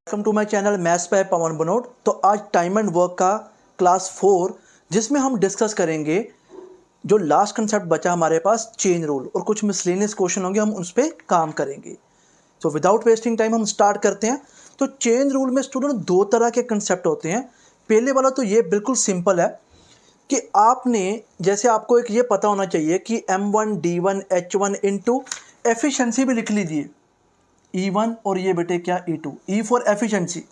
Welcome to my channel maths by Pawan Banot. तो आज time and work का क्लास 4 जिसमें हम डिस्कस करेंगे जो लास्ट कंसेप्ट बचा हमारे पास चेन रूल और कुछ मिसलेनियस क्वेश्चन होंगे, हम उस पर काम करेंगे। तो विदाउट वेस्टिंग टाइम हम स्टार्ट करते हैं। तो चेन रूल में स्टूडेंट दो तरह के कंसेप्ट होते हैं। पहले वाला तो ये बिल्कुल सिंपल है कि आपने जैसे आपको एक ये पता होना चाहिए कि M1 D1 H1 into efficiency भी लिख लीजिए E1 और ये बेटे क्या E2, E फॉर एफिशिएंसी।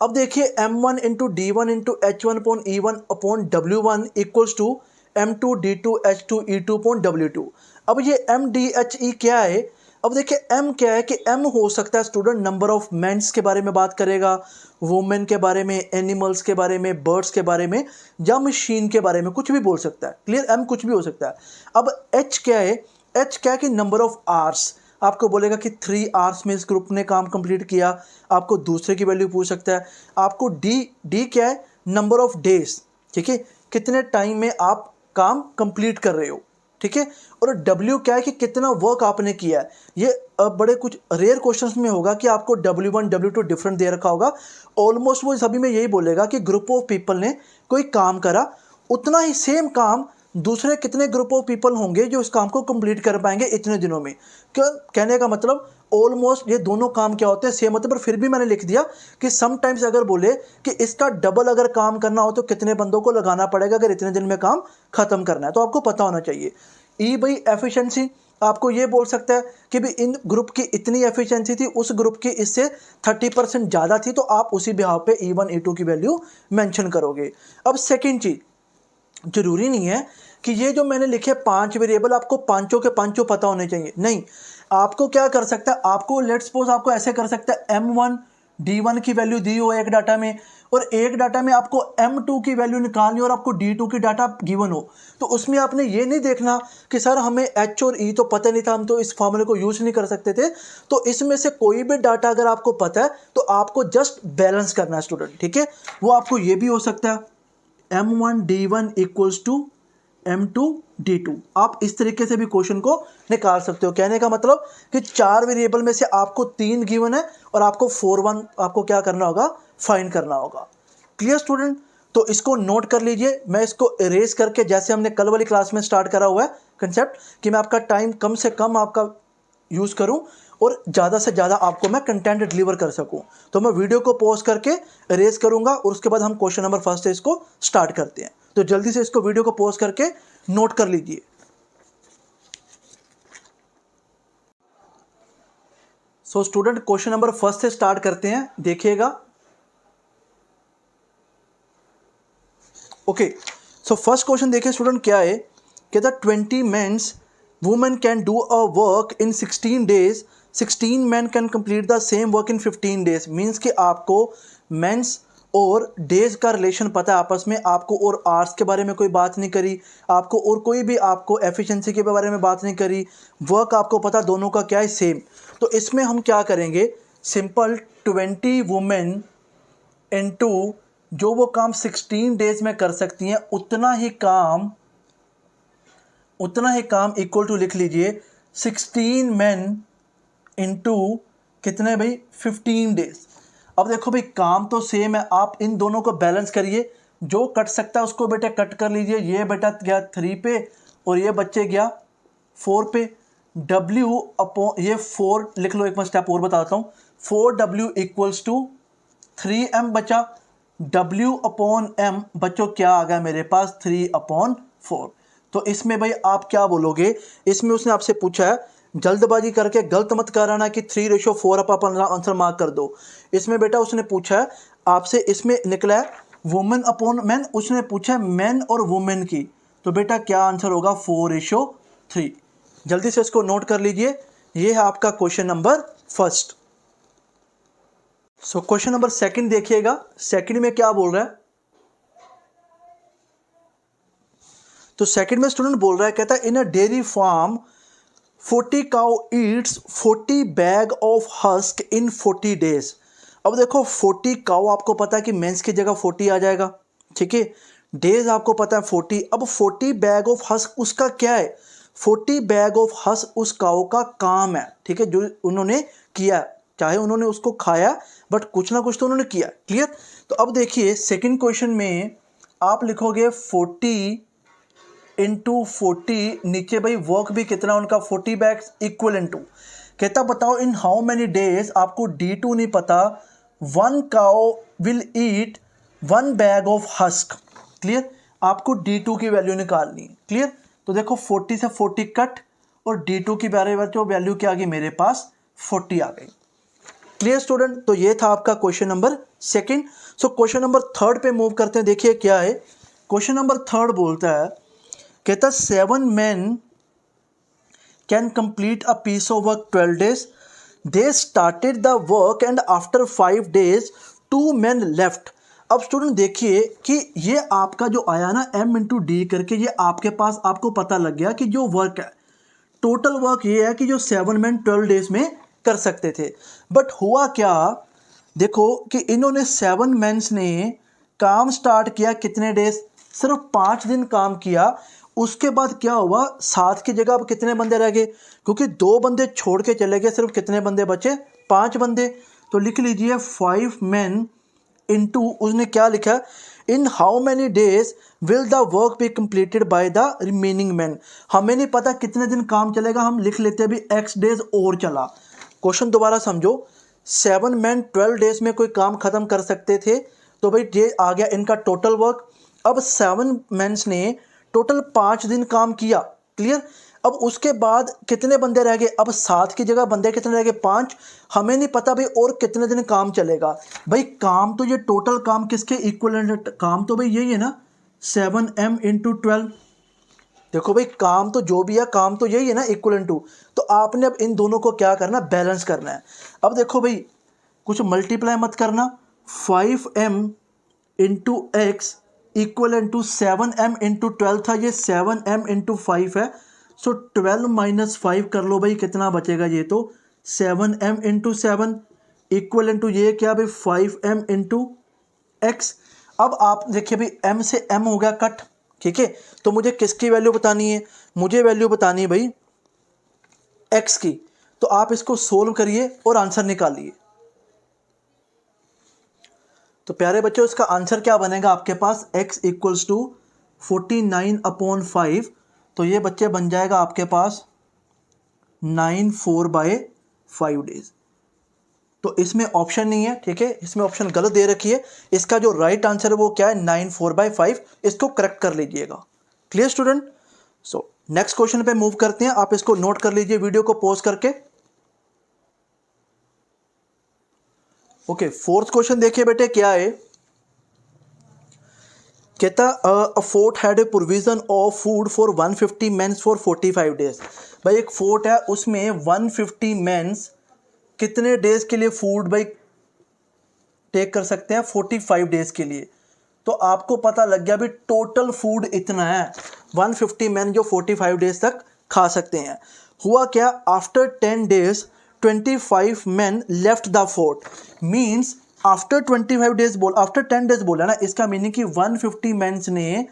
अब देखिए M1 into D1 into H1 upon E1 upon W1 equals to M2 D2 H2 E2 upon W2। अब ये MDHE क्या है? अब देखिए M क्या है कि M हो सकता है स्टूडेंट नंबर ऑफ मेंस के बारे में बात करेगा, वुमेन के बारे में, एनिमल्स के बारे में, बर्ड्स के बारे में या मशीन के बारे में, कुछ भी बोल सकता है। क्लियर? M कुछ भी हो सकता है। अब H क्या है? H क्या है कि नंबर ऑफ आवर्स, आपको बोलेगा कि 3 आवर्स में इस ग्रुप ने काम कंप्लीट किया, आपको दूसरे की वैल्यू पूछ सकता है। आपको डी क्या है? नंबर ऑफ डेज, ठीक है, कितने टाइम में आप काम कंप्लीट कर रहे हो, ठीक है। और डब्ल्यू क्या है कि कितना वर्क आपने किया है। ये बड़े कुछ रेयर क्वेश्चंस में होगा कि आपको W1 W2 डिफरेंट दे रखा होगा। ऑलमोस्ट वो सभी में यही बोलेगा कि ग्रुप ऑफ पीपल ने कोई काम करा, उतना ही सेम काम दूसरे कितने ग्रुप ऑफ पीपल होंगे जो इस काम को कंप्लीट कर पाएंगे इतने दिनों में। क्यों? कहने का मतलब ऑलमोस्ट ये दोनों काम क्या होते हैं, सेम होते हैं। पर फिर भी मैंने लिख दिया कि समटाइम्स अगर बोले कि इसका डबल अगर काम करना हो तो कितने बंदों को लगाना पड़ेगा अगर इतने दिन में काम खत्म करना है, तो आपको पता होना चाहिए। ई भाई एफिशिएंसी, आपको ये बोल सकता है कि भी इन ग्रुप की इतनी एफिशिएंसी थी, उस ग्रुप की इससे 30% ज़्यादा थी, तो आप उसी बिहाव पे E1 E2 की वैल्यू मेंशन करोगे। अब सेकंड चीज, जरूरी नहीं है कि ये जो मैंने लिखे 5 वेरिएबल आपको पांचों के पांचों पता होने चाहिए, नहीं। आपको क्या कर सकता है, आपको लेट्स सपोज आपको ऐसे कर सकता है M1 D1 की वैल्यू दी हो एक डाटा में, और एक डाटा में आपको M2 की वैल्यू निकालनी हो और आपको D2 की डाटा गिवन हो। तो उसमें आपने ये नहीं देखना कि सर हमें H और E तो पता नहीं था, हम तो इस फॉर्मूले को यूज नहीं कर सकते थे। तो इसमें से कोई भी डाटा अगर आपको पता है तो आपको जस्ट बैलेंस करना है स्टूडेंट, ठीक है। वो आपको ये भी हो सकता है M1 D1 equals to M2 D2। आप इस तरीके से भी क्वेश्चन को निकाल सकते हो। कहने का मतलब कि 4 वेरिएबल में से आपको 3 गिवन है और आपको 4 आपको क्या करना होगा, फाइंड करना होगा। Clear student? तो इसको नोट कर लीजिए। मैं इसको इरेज करके, जैसे हमने कल वाली क्लास में स्टार्ट करा हुआ है कंसेप्ट, कि मैं आपका टाइम कम से कम आपका यूज़ करूं और ज़्यादा से ज़्यादा आपको मैं कंटेंट डिलीवर कर सकूं। तो मैं वीडियो को पॉज करके इरेज करूंगा और उसके बाद हम क्वेश्चन नंबर फर्स्ट से इसको स्टार्ट करते हैं। तो जल्दी से इसको वीडियो को पॉज करके नोट कर लीजिए। So student, question number first से स्टार्ट करते हैं, देखिएगा। ओके, सो फर्स्ट क्वेश्चन देखिए स्टूडेंट, क्या है? कहता 20 mens women can do a work in 16 days, 16 man can complete the same work in 15 days. Means कि आपको मेंस और डेज का रिलेशन पता है आपस में, आपको और आवर्स के बारे में कोई बात नहीं करी, आपको और कोई भी आपको एफिशिएंसी के बारे में बात नहीं करी, वर्क आपको पता दोनों का क्या है, सेम। तो इसमें हम क्या करेंगे, सिंपल 20 वुमेन इनटू जो वो काम 16 डेज में कर सकती हैं उतना ही काम इक्वल टू लिख लीजिए 16 मैन इनटू कितने भाई, 15 डेज। अब देखो भाई, काम तो सेम है, आप इन दोनों को बैलेंस करिए। जो कट सकता है उसको बेटा कट कर लीजिए। ये बेटा गया 3 पे और ये बच्चे गया 4 पे। W अपॉन ये 4 लिख लो, एक मैं स्टेप और बताता हूँ। 4W इक्वल्स टू 3M बचा, W अपॉन M बच्चों क्या आ गया मेरे पास, 3/4। तो इसमें भाई आप क्या बोलोगे? इसमें उसने आपसे पूछा है, जल्दबाजी करके गलत मत कराना कि 3:4 आप अपना आंसर मार्क कर दो। इसमें बेटा उसने पूछा है आपसे, इसमें निकला है वुमेन अपॉन मैन, उसने पूछा है मैन और वुमेन की, तो बेटा क्या आंसर होगा, 4:3। जल्दी से इसको नोट कर लीजिए। ये है आपका question number first. So question number second देखिएगा, सेकंड में क्या बोल रहा है। तो सेकंड में स्टूडेंट बोल रहा है, कहता है in a dairy farm 40 cow eats 40 bag of husk in 40 days. अब देखो 40 काउ आपको पता है कि मेंस की जगह 40 आ जाएगा, ठीक है। डेज आपको पता है 40। अब 40 बैग ऑफ हस्क उसका क्या है, 40 बैग ऑफ हस्क उस काउ का काम है, ठीक है, जो उन्होंने किया है, चाहे उन्होंने उसको खाया बट कुछ ना कुछ तो उन्होंने किया। क्लियर। तो अब देखिए सेकंड क्वेश्चन में आप लिखोगे 40 इंटू 40, नीचे भाई वर्क भी कितना उनका 40 बैग्स इक्वल टू, कहता बताओ इन हाउ मैनी डेज, आपको D2 नहीं पता, 1 cow will eat 1 bag of husk. Clear. आपको D2 की वैल्यू निकालनी है। क्लियर। तो देखो 40 से 40 कट और D2 की वैल्यू क्या आ गई मेरे पास 40 आ गई। Clear student. तो ये था आपका question number second. So question number third पे मूव करते हैं। देखिए क्या है क्वेश्चन नंबर थर्ड, बोलता है कहता 7 men can complete a piece of work 12 days. They started the work and after 5 days 2 men left. अब स्टूडेंट देखिए कि ये आपका जो आया ना m इंटू डी करके, ये आपके पास आपको पता लग गया कि जो वर्क है टोटल वर्क ये है कि जो 7 men 12 डेज में कर सकते थे। बट हुआ क्या, देखो कि इन्होंने 7 मेंस ने काम स्टार्ट किया कितने डेज, सिर्फ 5 दिन काम किया। उसके बाद क्या हुआ, 7 की जगह अब कितने बंदे रह गए, क्योंकि 2 बंदे छोड़ के चले गए, सिर्फ कितने बंदे बचे 5 बंदे। तो लिख लीजिए 5 men इंटू, उसने क्या लिखा, in how many days will the work be completed by the remaining man. हमें नहीं पता कितने दिन काम चलेगा, हम लिख लेते हैं अभी x डेज और चला। क्वेश्चन दोबारा समझो, 7 men 12 डेज में कोई काम खत्म कर सकते थे, तो भाई ये आ गया इनका टोटल वर्क। अब 7 मेंस ने टोटल 5 दिन काम किया। क्लियर। अब उसके बाद कितने बंदे रह गए, अब 7 की जगह बंदे कितने रह गए 5। हमें नहीं पता भाई और कितने दिन काम चलेगा। भाई काम तो ये टोटल काम किसके इक्वलेंट, काम तो भाई यही है ना 7m इंटू 12। देखो भाई काम तो जो भी है काम तो यही है ना इक्वलेंट टू। तो आपने अब इन दोनों को क्या करना, बैलेंस करना है। अब देखो भाई कुछ मल्टीप्लाई मत करना, 5m into X equal to 7m into 12 था, ये 7m इंटू 5 है। सो 12 माइनस 5 कर लो भाई, कितना बचेगा, ये तो 7m इंटू 7 इक्वल टू ये क्या भाई 5m इंटू एक्स। अब आप देखिए भाई m से m हो गया कट। ठीक है। तो मुझे किसकी वैल्यू बतानी है, मुझे वैल्यू बतानी है भाई x की। तो आप इसको सोल्व करिए और आंसर निकालिए। तो प्यारे बच्चों इसका आंसर क्या बनेगा आपके पास, x इक्वल्स टू 49/5। तो ये बच्चे बन जाएगा आपके पास 9/4/5 डेज। तो इसमें ऑप्शन नहीं है, ठीक है, इसमें ऑप्शन गलत दे रखी है। इसका जो राइट आंसर है वो क्या है 9/4/5। इसको करेक्ट कर लीजिएगा। Clear student. So next question पे मूव करते हैं, आप इसको नोट कर लीजिए वीडियो को पॉज करके। ओके फोर्थ क्वेश्चन देखिए बेटे क्या है, कहता a fort had a provision of food for 150 mens for 45 days. भाई एक फोर्ट है उसमें 150 मेंस कितने डेज के लिए फूड भाई टेक कर सकते हैं, 45 डेज के लिए। तो आपको पता लग गया भी टोटल फूड इतना है, 150 मैन जो 45 डेज तक खा सकते हैं। हुआ क्या, after 10 days 25 men left the fort. Means after 25 days after 10 days बोला ना, इसका मीनिंग कि 150 मेंस ने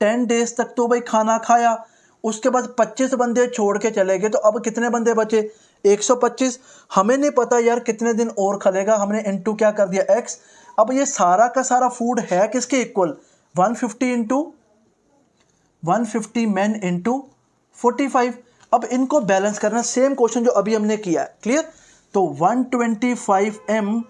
10 डेज तक तो भाई खाना खाया। उसके बाद 25 बंदे छोड़ के चले गए, तो अब कितने बंदे बचे 125। हमें नहीं पता यार कितने दिन और खलेगा, हमने इनटू क्या कर दिया x। अब ये सारा का सारा फूड है किसके इक्वल, 150 इंटू 150 मैन इंटू 45। अब इनको बैलेंस करना, सेम क्वेश्चन जो अभी हमने किया है। क्लियर। तो 125m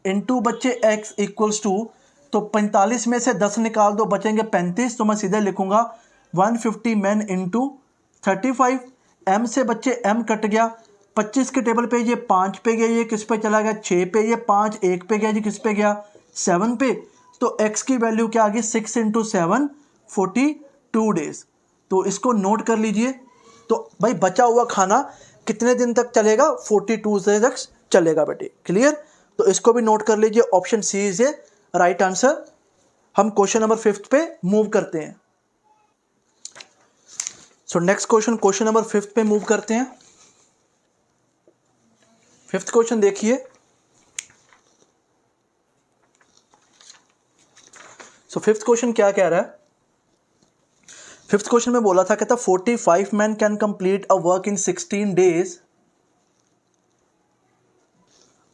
इंटू बच्चे x इक्वल्स टू, तो 45 में से 10 निकाल दो बचेंगे 35। तो मैं सीधे लिखूंगा 150 मैन इंटू 35। m से बच्चे m कट गया, 25 के टेबल पे ये 5 पे गया, ये किस पे चला गया 6 पे, ये 5 1 पे गया, जी किस पे गया 7 पे। तो x की वैल्यू क्या आ गई 6 इंटू 7 42 डेज। तो इसको नोट कर लीजिए। तो भाई बचा हुआ खाना कितने दिन तक चलेगा, 42 डेज तक चलेगा बेटे। क्लियर। तो इसको भी नोट कर लीजिए, option C is a right answer. हम क्वेश्चन नंबर 5 पे मूव करते हैं। सो नेक्स्ट क्वेश्चन नंबर 5 पे मूव करते हैं। 5th क्वेश्चन देखिए। सो 5th क्वेश्चन क्या कह रहा है, 5th क्वेश्चन में बोला था, कहता 45 man can complete a work in 16 days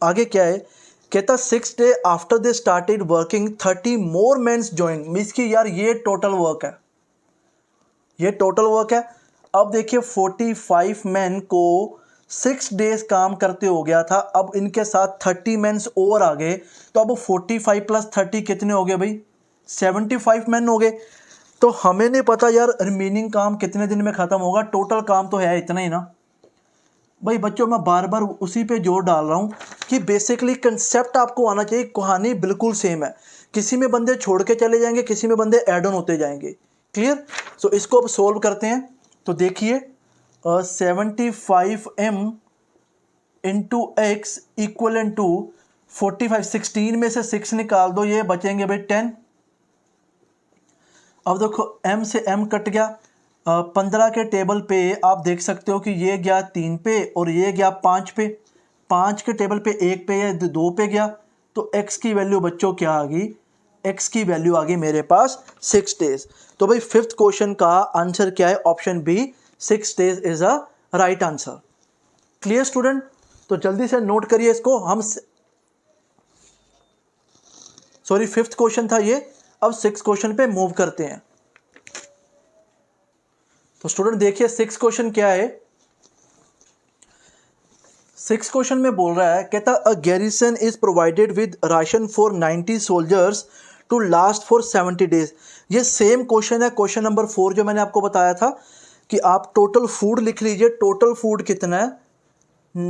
आगे क्या है, कहता 6 day after they started working 30 more mens join, means कि यार ये टोटल वर्क है, ये टोटल वर्क है। अब देखिए 45 मैन को 6 डेज काम करते हो गया था, अब इनके साथ 30 मैन्स और आ गए, तो अब 45 प्लस 30 कितने हो गए भाई, 75 मैन हो गए। तो हमें नहीं पता यार रिमेनिंग काम कितने दिन में ख़त्म होगा, टोटल काम तो है इतना ही ना भाई। बच्चों मैं बार बार उसी पे जोर डाल रहा हूँ कि बेसिकली कंसेप्ट आपको आना चाहिए, कहानी बिल्कुल सेम है, किसी में बंदे छोड़ के चले जाएंगे, किसी में बंदे ऐड ऑन होते जाएंगे। क्लियर। सो इसको अब सोल्व करते हैं। तो देखिए 75m into X equal to 45, 16 में से 6 निकाल दो, ये बचेंगे भाई 10। अब देखो m से m कट गया, 15 के टेबल पे आप देख सकते हो कि ये गया 3 पे और ये गया 5 पे, 5 के टेबल पे 1 पे या 2 पे गया, तो x की वैल्यू बच्चों क्या आ गई, x की वैल्यू आ गई मेरे पास 6 डेज। तो भाई फिफ्थ क्वेश्चन का आंसर क्या है, option B 6 days is a right answer. Clear student. तो जल्दी से नोट करिए इसको, हम सॉरी फिफ्थ क्वेश्चन था ये, अब 6 क्वेश्चन पे मूव करते हैं। तो स्टूडेंट देखिए 6 क्वेश्चन क्या है। 6 क्वेश्चन में बोल रहा है, कहता a garrison is provided with ration for 90 soldiers to last for 70 days. ये सेम क्वेश्चन है, क्वेश्चन नंबर 4 जो मैंने आपको बताया था कि आप टोटल फूड लिख लीजिए, टोटल फूड कितना है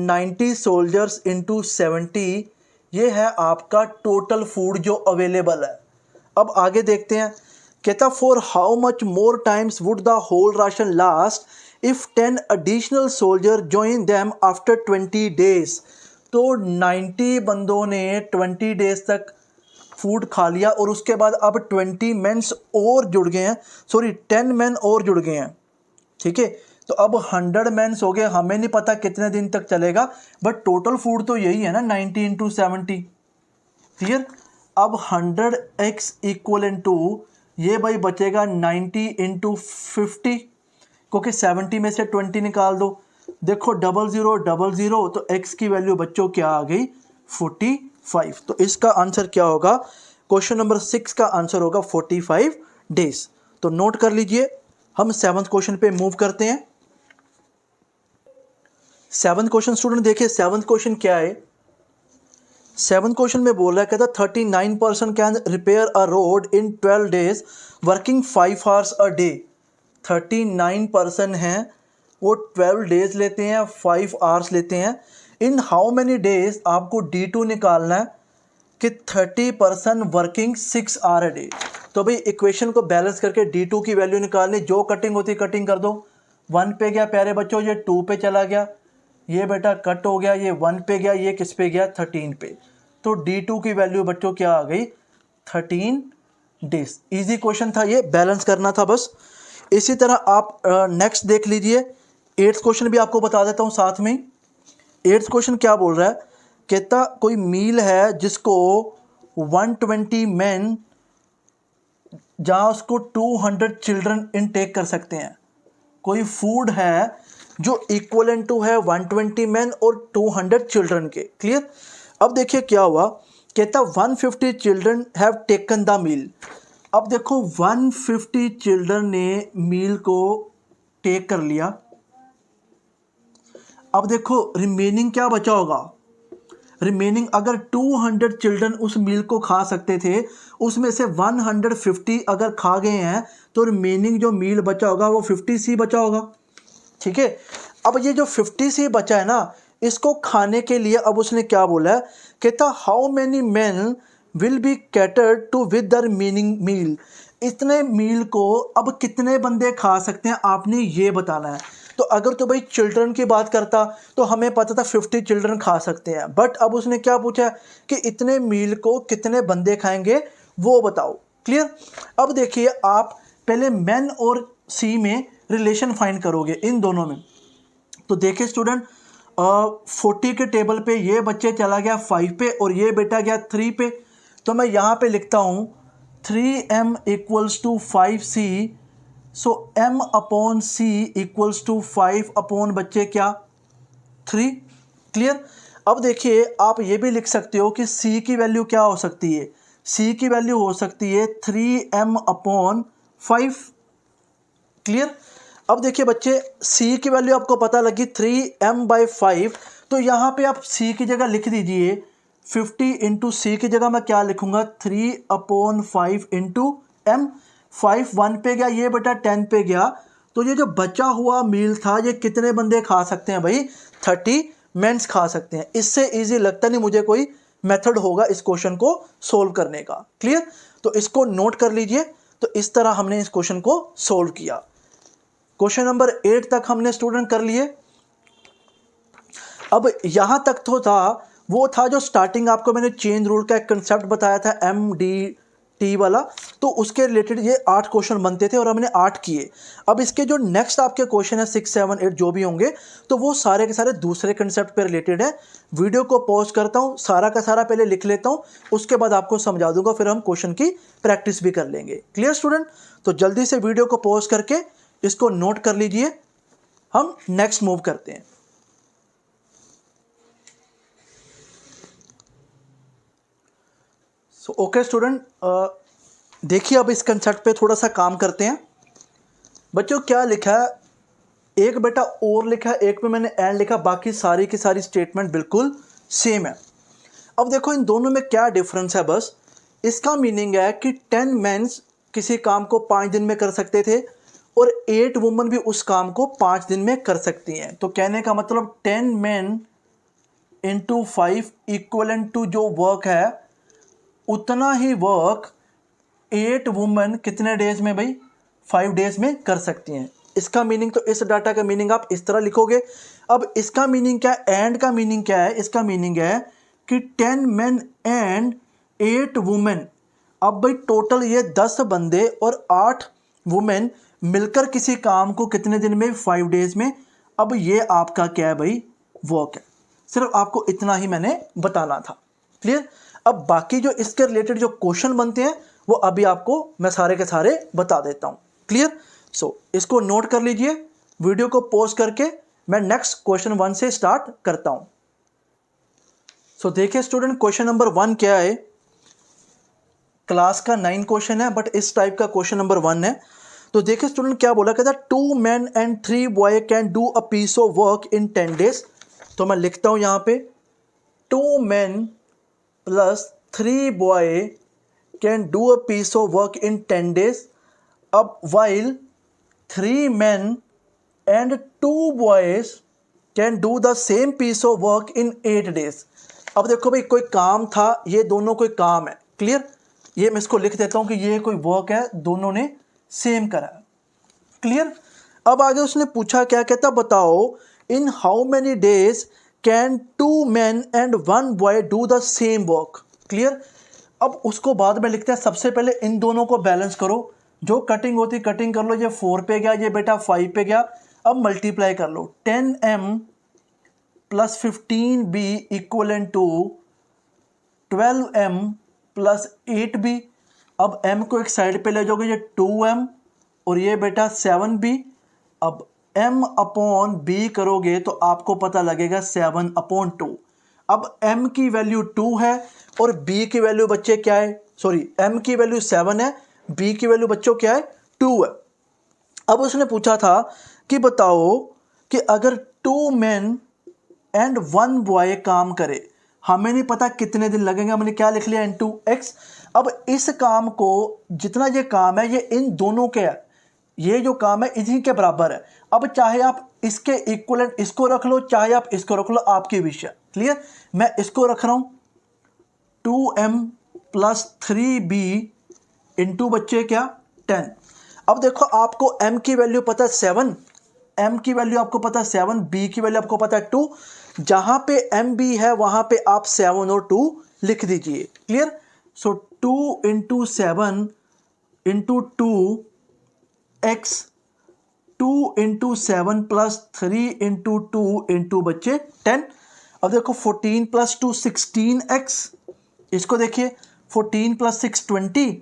90 सोल्जर्स इंटू 70, ये है आपका टोटल फूड जो अवेलेबल है। अब आगे देखते हैं, कहता for how much more times would the whole ration last if 10 additional soldier join them after 20 days. तो 90 बंदों ने 20 डेज तक फूड खा लिया और उसके बाद अब 20 मेंस और जुड़ गए हैं, सॉरी 10 मेन और जुड़ गए हैं, ठीक है। तो अब 100 मेंस हो गए, हमें नहीं पता कितने दिन तक चलेगा, बट टोटल फूड तो यही है ना 90 इंटू 70। क्लियर। अब 100x इक्वल टू ये भाई बचेगा 90 इंटू 50, क्योंकि 70 में से 20 निकाल दो, देखो 0000, तो x की वैल्यू बच्चों क्या आ गई 45। तो इसका आंसर क्या होगा, क्वेश्चन नंबर 6 का आंसर होगा 45 डेज। तो नोट कर लीजिए, हम 7th क्वेश्चन पे मूव करते हैं। 7th क्वेश्चन स्टूडेंट देखिए 7th क्वेश्चन क्या है। 7th क्वेश्चन में बोल रहा है, कहता 39% can repair a road in 12 days working 5 hours a day. 39% हैं वो 12 डेज लेते हैं, 5 आवर्स लेते हैं। इन हाउ मेनी डेज आपको D2 निकालना है कि 30% वर्किंग 6 आवर अ डे। तो भाई इक्वेशन को बैलेंस करके D2 की वैल्यू निकालनी, जो कटिंग होती कटिंग कर दो। 1 पे गया प्यारे बच्चों, ये 2 पे चला गया, ये बेटा कट हो गया, ये 1 पे गया, ये किस पे गया 13 पे। तो D2 की वैल्यू बच्चों क्या आ गई 13 डेज। इजी क्वेश्चन था ये, बैलेंस करना था बस। इसी तरह आप नेक्स्ट देख लीजिए, 8th क्वेश्चन भी आपको बता देता हूँ साथ में। 8th क्वेश्चन क्या बोल रहा है, कहता कोई मील है जिसको 120 मैन, जहाँ उसको 200 चिल्ड्रन इनटेक कर सकते हैं। कोई फूड है जो इक्वलेंट टू है 120 मैन और 200 चिल्ड्रन के। क्लियर। अब देखिए क्या हुआ, कहता 150 children have taken the meal. अब देखो 150 चिल्ड्रन ने मील को टेक कर लिया। अब देखो रिमेनिंग क्या बचा होगा, रिमेनिंग अगर 200 चिल्ड्रन उस मील को खा सकते थे, उसमें से 150 अगर खा गए हैं, तो रिमेनिंग जो मील बचा होगा वो 50C बचा होगा, ठीक है। अब ये जो 50C बचा है ना, इसको खाने के लिए अब उसने क्या बोला है, कहता how many men will be catered to with the remaining meal. इतने मील को अब कितने बंदे खा सकते हैं आपने ये बताना है। तो अगर तो भाई चिल्ड्रन की बात करता तो हमें पता था 50 चिल्ड्रन खा सकते हैं, बट अब उसने क्या पूछा कि इतने मील को कितने बंदे खाएंगे वो बताओ। क्लियर। अब देखिए आप पहले मैन और सी में रिलेशन फाइंड करोगे इन दोनों में। तो देखिए स्टूडेंट 40 के टेबल पे ये बच्चे चला गया 5 पे और ये बेटा गया 3 पे, तो मैं यहाँ पे लिखता हूँ 3m equals to 5c। So m upon c equals to 5 upon बच्चे क्या 3। क्लियर। अब देखिए आप ये भी लिख सकते हो कि c की वैल्यू क्या हो सकती है, c की वैल्यू हो सकती है 3m/5। क्लियर। अब देखिए बच्चे c की वैल्यू आपको पता लगी 3m/5, तो यहाँ पे आप c की जगह लिख दीजिए 50 इंटू सी की जगह मैं क्या लिखूंगा 3/5 इंटू m। 5 1 पे गया, ये बेटा 10 पे गया, तो ये जो बचा हुआ मील था ये कितने बंदे खा सकते हैं भाई, 30 मेंस खा सकते हैं। इससे इजी लगता नहीं मुझे कोई मेथड होगा इस क्वेश्चन को सोल्व करने का। क्लियर। तो इसको नोट कर लीजिए। तो इस तरह हमने इस क्वेश्चन को सोल्व किया। क्वेश्चन नंबर 8 तक हमने स्टूडेंट कर लिए। अब यहां तक तो था, वो था जो स्टार्टिंग आपको मैंने चेन रूल का एक कंसेप्ट बताया था MDT वाला, तो उसके रिलेटेड ये 8 क्वेश्चन बनते थे और हमने 8 किए। अब इसके जो नेक्स्ट आपके क्वेश्चन है 6 7 8 जो भी होंगे, तो वो सारे के सारे दूसरे कंसेप्ट पे रिलेटेड है। वीडियो को पॉज करता हूँ, सारा का सारा पहले लिख लेता हूँ, उसके बाद आपको समझा दूंगा, फिर हम क्वेश्चन की प्रैक्टिस भी कर लेंगे। Clear student. तो जल्दी से वीडियो को पॉज करके इसको नोट कर लीजिए, हम नेक्स्ट मूव करते हैं। सो ओके स्टूडेंट, देखिए अब इस कंसेप्ट पे थोड़ा सा काम करते हैं। बच्चों क्या लिखा है, एक बेटा और लिखा है, एक पे मैंने एंड लिखा, बाकी सारी की सारी स्टेटमेंट बिल्कुल सेम है। अब देखो इन दोनों में क्या डिफरेंस है, बस इसका मीनिंग है कि 10 मेंस किसी काम को 5 दिन में कर सकते थे और 8 वुमेन भी उस काम को 5 दिन में कर सकती हैं। तो कहने का मतलब 10 मेन इंटू 5 इक्वलेंट टू जो वर्क है उतना ही वर्क 8 वुमेन कितने डेज में भाई, 5 डेज में कर सकती हैं। इसका मीनिंग, तो इस डाटा का मीनिंग आप इस तरह लिखोगे। अब इसका मीनिंग क्या है, एंड का मीनिंग क्या है, इसका मीनिंग है कि 10 मेन एंड 8 वुमेन। अब भाई टोटल ये 10 बंदे और 8 वुमेन मिलकर किसी काम को कितने दिन में, 5 डेज में। अब ये आपका क्या है भाई, वर्क है। सिर्फ आपको इतना ही मैंने बताना था। क्लियर। अब बाकी जो इसके रिलेटेड जो क्वेश्चन बनते हैं वो अभी आपको मैं सारे के सारे बता देता हूं। क्लियर। सो इसको नोट कर लीजिए, वीडियो को पॉज करके मैं नेक्स्ट क्वेश्चन 1 से स्टार्ट करता हूं। सो देखिए स्टूडेंट, क्वेश्चन नंबर 1 क्या है, क्लास का 9 क्वेश्चन है बट इस टाइप का क्वेश्चन नंबर 1 है। तो देखिए स्टूडेंट क्या बोला, कहता 2 men and 3 boy can do a piece of work in 10 days। तो मैं लिखता हूं यहां पे 2 men plus 3 boy can do a piece of work in 10 days। अब while 3 men and 2 boys can do the same piece of work in 8 days। अब देखो भाई कोई काम था, ये दोनों कोई काम है। क्लियर। ये मैं इसको लिख देता हूं कि ये कोई वर्क है, दोनों ने सेम करा। क्लियर। अब आगे उसने पूछा क्या, कहता बताओ in how many days can 2 men and 1 boy do the same work. Clear. अब उसको बाद में लिखते हैं, सबसे पहले इन दोनों को बैलेंस करो, जो कटिंग होती कटिंग कर लो, ये 4 पे गया, ये बेटा 5 पे गया। अब मल्टीप्लाई कर लो, 10m plus 15b equal to 12m plus 8b। अब m को एक साइड पे ले जाओगे, ये 2m और ये बेटा 7b। अब m अपॉन b करोगे तो आपको पता लगेगा 7/2। अब m की वैल्यू 2 है और b की वैल्यू बच्चे क्या है, सॉरी m की वैल्यू 7 है, b की वैल्यू बच्चों क्या है, 2 है। अब उसने पूछा था कि बताओ कि अगर 2 men एंड 1 boy काम करे, हमें नहीं पता कितने दिन लगेंगे, हमने क्या लिख लिया इनटू x। अब इस काम को, जितना ये काम है ये इन दोनों के है, ये जो काम है इन्हीं के बराबर है। अब चाहे आप इसके इक्वलेंट इसको रख लो, चाहे आप इसको रख लो, आपकी विषय। क्लियर। मैं इसको रख रहा हूं 2m प्लस 3b इंटू बच्चे क्या 10। अब देखो आपको m की वैल्यू पता है 7, m की वैल्यू आपको पता है 7, b की वैल्यू आपको पता है 2। जहां पे m b है वहां पे आप 7 और 2 लिख दीजिए। क्लियर। सो 2 into 7 into 2 x, 2 into 7 plus 3 into 2 into बच्चे 10। अब देखो 14 प्लस 2 16x। इसको देखिए 14 प्लस 6 20,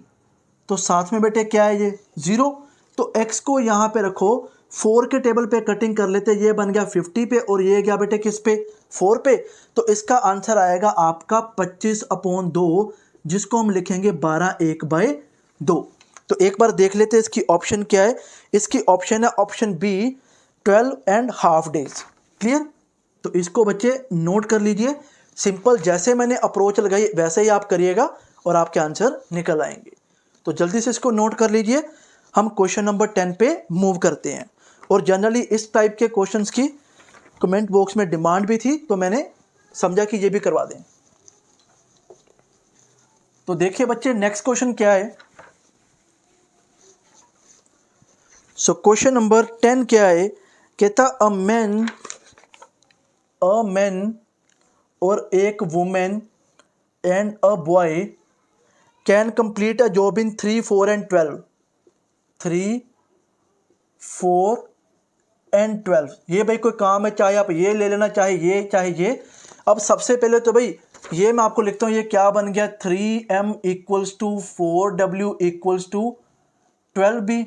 तो साथ में बेटे क्या है ये 0। तो x को यहाँ पे रखो 4 के टेबल पे कटिंग कर लेते, ये बन गया 50 पे और ये गया बेटे किस पे 4 पे। तो इसका आंसर आएगा आपका 25/2, जिसको हम लिखेंगे 12/1/2। तो एक बार देख लेते हैं इसकी ऑप्शन क्या है। इसकी ऑप्शन है ऑप्शन बी 12.5 डेज। क्लियर। तो इसको बच्चे नोट कर लीजिए। सिंपल जैसे मैंने अप्रोच लगाई वैसे ही आप करिएगा और आपके आंसर निकल आएंगे। तो जल्दी से इसको नोट कर लीजिए। हम क्वेश्चन नंबर 10 पे मूव करते हैं। और जनरली इस टाइप के क्वेश्चंस की कमेंट बॉक्स में डिमांड भी थी, तो मैंने समझा कि ये भी करवा दें। तो देखिए बच्चे नेक्स्ट क्वेश्चन क्या है। सो क्वेश्चन नंबर 10 क्या है, कहता अ मैन और एक women and a boy can complete a job in 3, 4 and 12। 3, 4 and 12। ये भाई कोई काम है, चाहे आप ये ले लेना, चाहे ये। अब सबसे पहले तो भाई ये मैं आपको लिखता हूँ, ये क्या बन गया 3m = 4w = 12b।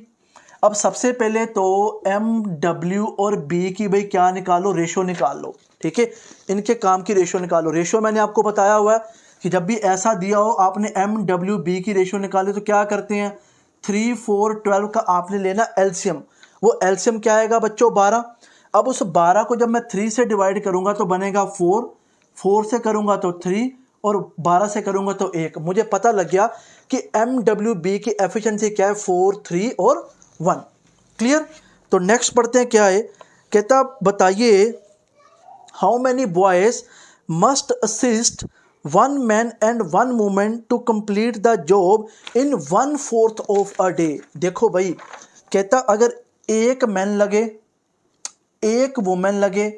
अब सबसे पहले तो m, w और b की भाई क्या निकालो, रेशो निकाल लो। ठीक है, इनके काम की रेशो निकालो। रेशो मैंने आपको बताया हुआ है कि जब भी ऐसा दिया हो आपने m, w, b की रेशो निकाली तो क्या करते हैं 3, 4, 12 का आपने लेना एलसीएम। वो एलसीएम क्या आएगा बच्चों 12। अब उस 12 को जब मैं 3 से डिवाइड करूंगा तो बनेगा 4, 4 से करूंगा तो 3 और 12 से करूंगा तो 1। मुझे पता लग गया कि MWB की एफिशिएंसी क्या है 4, 3 और 1। क्लियर। तो नेक्स्ट पढ़ते हैं क्या है, कहता बताइए how many boys must assist 1 man and 1 women to complete the job in 1/4 of a day. देखो भाई कहता अगर एक मैन लगे, एक वुमेन लगे,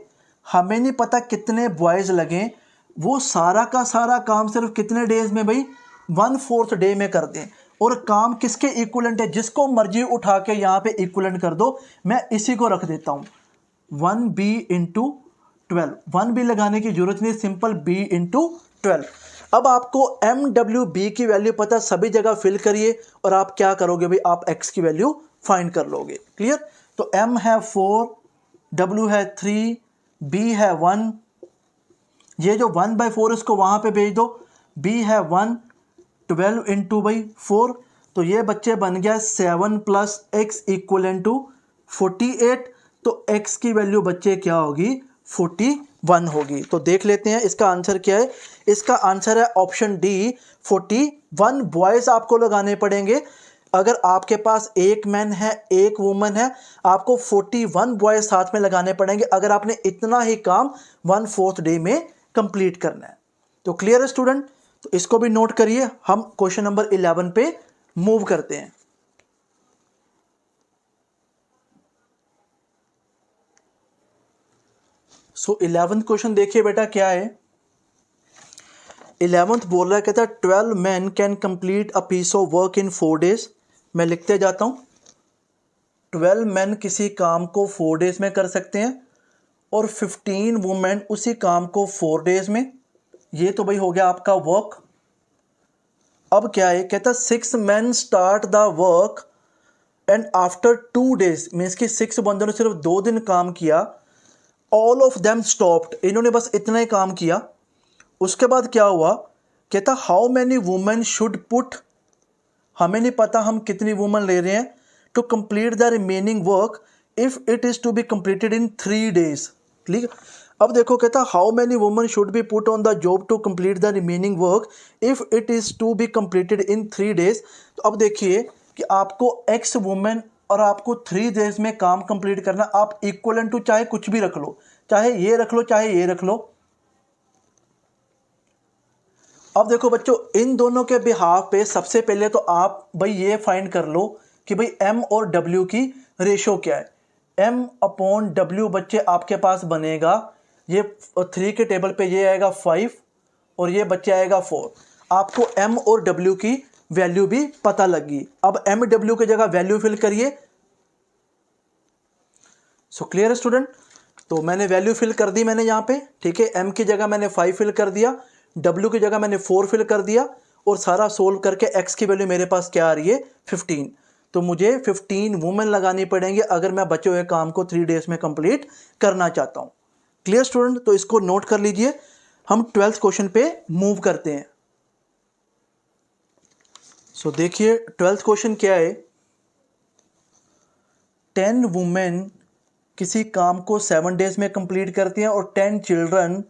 हमें नहीं पता कितने बॉयज लगे, वो सारा का सारा काम सिर्फ कितने डेज में भाई 1/4 डे में कर दें। और काम किसके इक्वलेंट है, जिसको मर्जी उठा के यहाँ पे इक्वलेंट कर दो। मैं इसी को रख देता हूँ 1b × 12। 1b लगाने की जरूरत नहीं, सिंपल b × 12। अब आपको MWB की वैल्यू पता, सभी जगह फिल करिए और आप क्या करोगे भाई, आप x की वैल्यू फाइंड कर लोगे। क्लियर। तो m है 4, w है 3, b है 1। ये जो 1/4 इसको वहां पे भेज दो, b है 1, 12 × 4। तो ये बच्चे बन गया 7 + x = 48। तो x की वैल्यू बच्चे क्या होगी 41 होगी। तो देख लेते हैं इसका आंसर क्या है। इसका आंसर है ऑप्शन डी 41 बॉयज आपको लगाने पड़ेंगे। अगर आपके पास एक मैन है, एक वुमन है, आपको 41 बॉयज साथ में लगाने पड़ेंगे अगर आपने इतना ही काम 1/4 डे में कंप्लीट करना है। तो क्लियर है स्टूडेंट। तो इसको भी नोट करिए। हम क्वेश्चन नंबर 11 पे मूव करते हैं। सो 11th क्वेश्चन देखिए बेटा क्या है। 11th बोल रहा है, कहता है 12 men can complete a piece of work in 4 days। मैं लिखते जाता हूं 12 men किसी काम को 4 days में कर सकते हैं और 15 वुमेन उसी काम को 4 days में। ये तो भाई हो गया आपका वर्क। अब क्या है, कहता 6 men start the work and after 2 days, means कि 6 बंदों ने सिर्फ 2 दिन काम किया। ऑल ऑफ देम स्टॉप्ड, इन्होंने बस इतना ही काम किया। उसके बाद क्या हुआ, कहता how many women should put, हमें नहीं पता हम कितनी वुमेन ले रहे हैं, to complete the remaining work if it is to be completed in 3 days। ठीक। अब देखो कहता how many women should be put on the job to complete the remaining work if it is to be completed in 3 days। तो अब देखिए कि आपको x women और आपको 3 days में काम कंप्लीट करना। आप इक्वलेंट टू चाहे कुछ भी रख लो, चाहे ये रख लो चाहे ये रख लो। अब देखो बच्चों इन दोनों के बिहाफ पे सबसे पहले तो आप भाई ये फाइंड कर लो कि भाई m और w की रेशो क्या है। m/w बच्चे आपके पास बनेगा, ये 3 के टेबल पे ये आएगा 5 और ये बच्चे आएगा 4। आपको m और w की वैल्यू भी पता लगी। अब MW की जगह वैल्यू फिल करिए। सो क्लियर है स्टूडेंट। तो मैंने वैल्यू फिल कर दी मैंने यहाँ पे। ठीक है, m की जगह मैंने 5 फिल कर दिया, w की जगह मैंने 4 फिल कर दिया और सारा सोल्व करके x की वैल्यू मेरे पास क्या आ रही है 15। तो मुझे 15 वुमेन लगानी पड़ेंगे अगर मैं बचे हुए काम को 3 डेज में कंप्लीट करना चाहता हूँ। Clear student? तो इसको नोट कर लीजिए। हम 12th क्वेश्चन पे मूव करते हैं। सो देखिए 12th क्वेश्चन क्या है। 10 वुमेन किसी काम को 7 डेज में कंप्लीट करती हैं और 10 चिल्ड्रन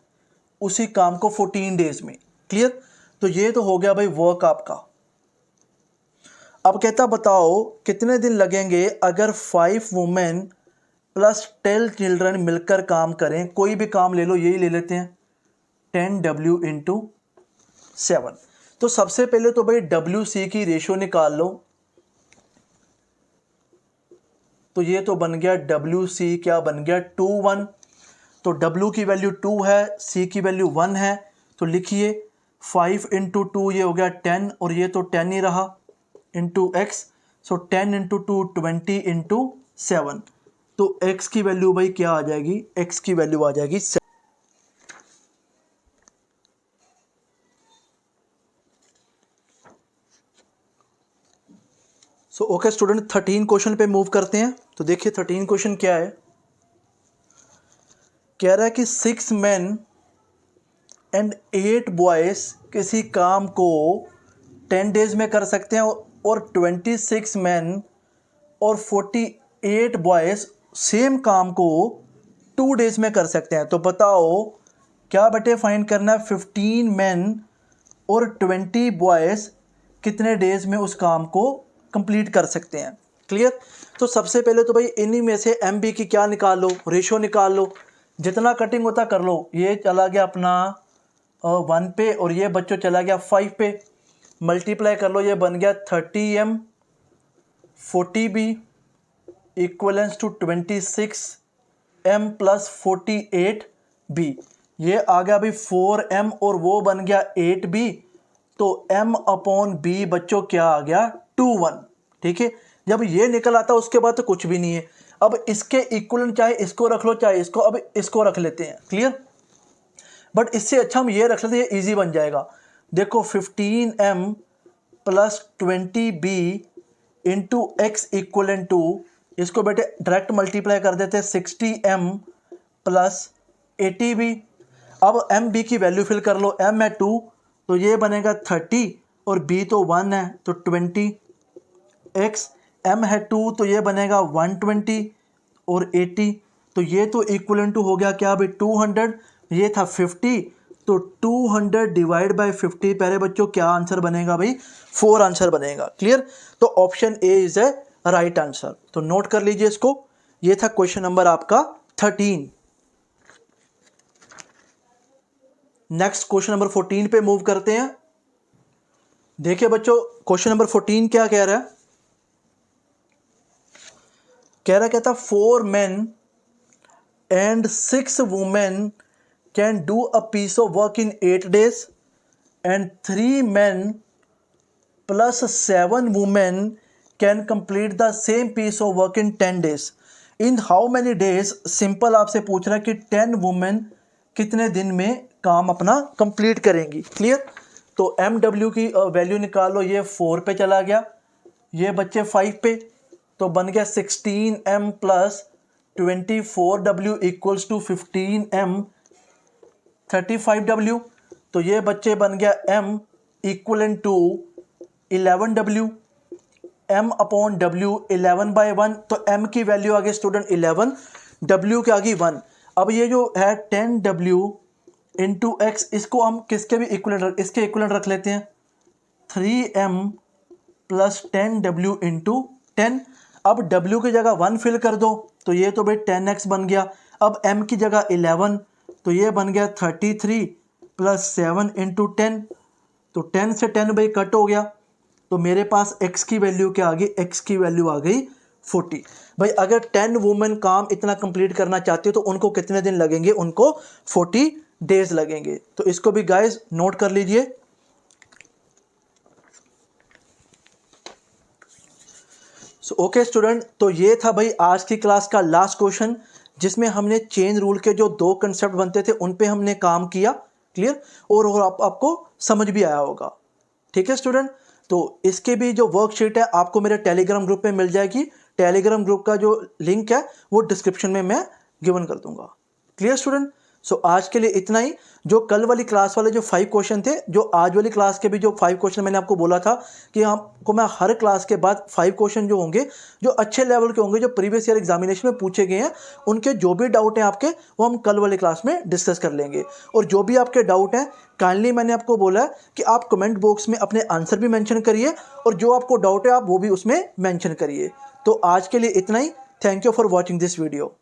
उसी काम को 14 डेज में। क्लियर? तो ये तो हो गया भाई वर्क आपका। अब कहता बताओ कितने दिन लगेंगे अगर 5 वुमेन प्लस 10 चिल्ड्रन मिलकर काम करें। कोई भी काम ले लो, यही ले लेते हैं 10W इंटू 7। तो सबसे पहले तो भाई WC की रेशियो निकाल लो। तो ये तो बन गया WC क्या बन गया 2 1। तो W की वैल्यू 2 है, C की वैल्यू 1 है। तो लिखिए 5 इंटू 2 ये हो गया 10 और ये तो 10 ही रहा इंटू x। सो 10 इंटू 2 20 इंटू 7। तो x की वैल्यू भाई क्या आ जाएगी? x की वैल्यू आ जाएगी 7। सो ओके स्टूडेंट 13 क्वेश्चन पे मूव करते हैं। तो देखिए 13 क्वेश्चन क्या है। कह रहा है कि 6 men एंड 8 बॉयज किसी काम को 10 डेज में कर सकते हैं और 26 men और 48 बॉयज सेम काम को 2 डेज में कर सकते हैं। तो बताओ क्या बटे फाइंड करना है। 15 men और 20 बॉयज कितने डेज में उस काम को कंप्लीट कर सकते हैं। क्लियर? तो सबसे पहले तो भाई इन्हीं में से MB की क्या निकाल लो, रेशो निकाल लो। जितना कटिंग होता कर लो। ये चला गया अपना 1 पे और ये बच्चों चला गया 5 पे। मल्टीप्लाई कर लो, ये बन गया 30M 40B equivalence to 26M plus 48B। ये आ गया भाई 4M और वो बन गया 8B। तो M अपॉन B बच्चों क्या आ गया 2 1। ठीक है? जब ये निकल आता उसके बाद तो कुछ भी नहीं है। अब इसके इक्वलेंट चाहे इसको रख लो चाहे इसको, अब इसको रख लेते हैं। क्लियर? बट इससे अच्छा हम ये रख लेते हैं, ये ईजी बन जाएगा। देखो 15M plus 20B into x equivalent to, इसको बेटे डायरेक्ट मल्टीप्लाई कर देते हैं 60M प्लस 80B। अब MB की वैल्यू फिल कर लो। M है 2 तो ये बनेगा 30 और B तो 1 है तो 20। X M है 2 तो ये बनेगा 120 और 80। तो ये तो इक्वलेंट टू हो गया क्या भाई 200। ये था 50 तो 200 डिवाइड बाय 50 पहले बच्चों क्या आंसर बनेगा भाई 4 आंसर बनेगा। क्लियर? तो option A is a right answer. तो नोट कर लीजिए इसको। ये था क्वेश्चन नंबर आपका 13। नेक्स्ट क्वेश्चन नंबर 14 पे मूव करते हैं। देखिए बच्चों क्वेश्चन नंबर 14 क्या कह रहा है। कहता 4 men and 6 women can do a piece of work in 8 days and 3 men plus 7 women can complete the same piece of work in 10 days. In how many days? Simple आपसे पूछ रहा है कि 10 women कितने दिन में काम अपना कंप्लीट करेंगी। क्लियर? तो MW की वैल्यू निकाल लो। ये 4 पे चला गया, ये बच्चे 5 पे, तो बन गया 16M plus 24W equals to 15M 35W। तो ये बच्चे बन गया M equivalent to 11W। M upon W 11/1। तो M की वैल्यू आ गई स्टूडेंट 11, W की आ गई 1। अब ये जो है 10W इंटू एक्स, इसको हम किसके भी इक्वलेंट, इसके इक्वलेंट रख लेते हैं 3M प्लस 10W इंटू 10। अब W की जगह 1 फिल कर दो तो ये तो भाई 10x बन गया। अब M की जगह 11 तो ये बन गया 33 प्लस 7 इंटू 10। तो 10 से 10 भाई कट हो गया तो मेरे पास x की वैल्यू क्या आ गई, x की वैल्यू आ गई 40। भाई अगर 10 वुमेन काम इतना कंप्लीट करना चाहती हो तो उनको कितने दिन लगेंगे, उनको 40 डेज लगेंगे। तो इसको भी गाइस नोट कर लीजिए। सो ओके स्टूडेंट, तो ये था भाई आज की क्लास का लास्ट क्वेश्चन जिसमें हमने चेन रूल के जो 2 कंसेप्ट बनते थे उन पे हमने काम किया। क्लियर? और आपको समझ भी आया होगा। ठीक है स्टूडेंट? तो इसके भी जो वर्कशीट है आपको मेरे टेलीग्राम ग्रुप में मिल जाएगी। टेलीग्राम ग्रुप का जो लिंक है वो डिस्क्रिप्शन में मैं गिवन कर दूंगा। Clear student? सो आज के लिए इतना ही। जो कल वाली क्लास वाले जो 5 क्वेश्चन थे, जो आज वाली क्लास के भी जो 5 क्वेश्चन मैंने आपको बोला था कि आपको मैं हर क्लास के बाद 5 क्वेश्चन जो होंगे जो अच्छे लेवल के होंगे, जो प्रीवियस ईयर एग्जामिनेशन में पूछे गए हैं, उनके जो भी डाउट हैं आपके वो हम कल वाली क्लास में डिस्कस कर लेंगे। और जो भी आपके डाउट हैं काइंडली मैंने आपको बोला है कि आप कमेंट बॉक्स में अपने आंसर भी मेंशन करिए और जो आपको डाउट है आप वो भी उसमें मेंशन करिए। तो आज के लिए इतना ही। Thank you for watching this video.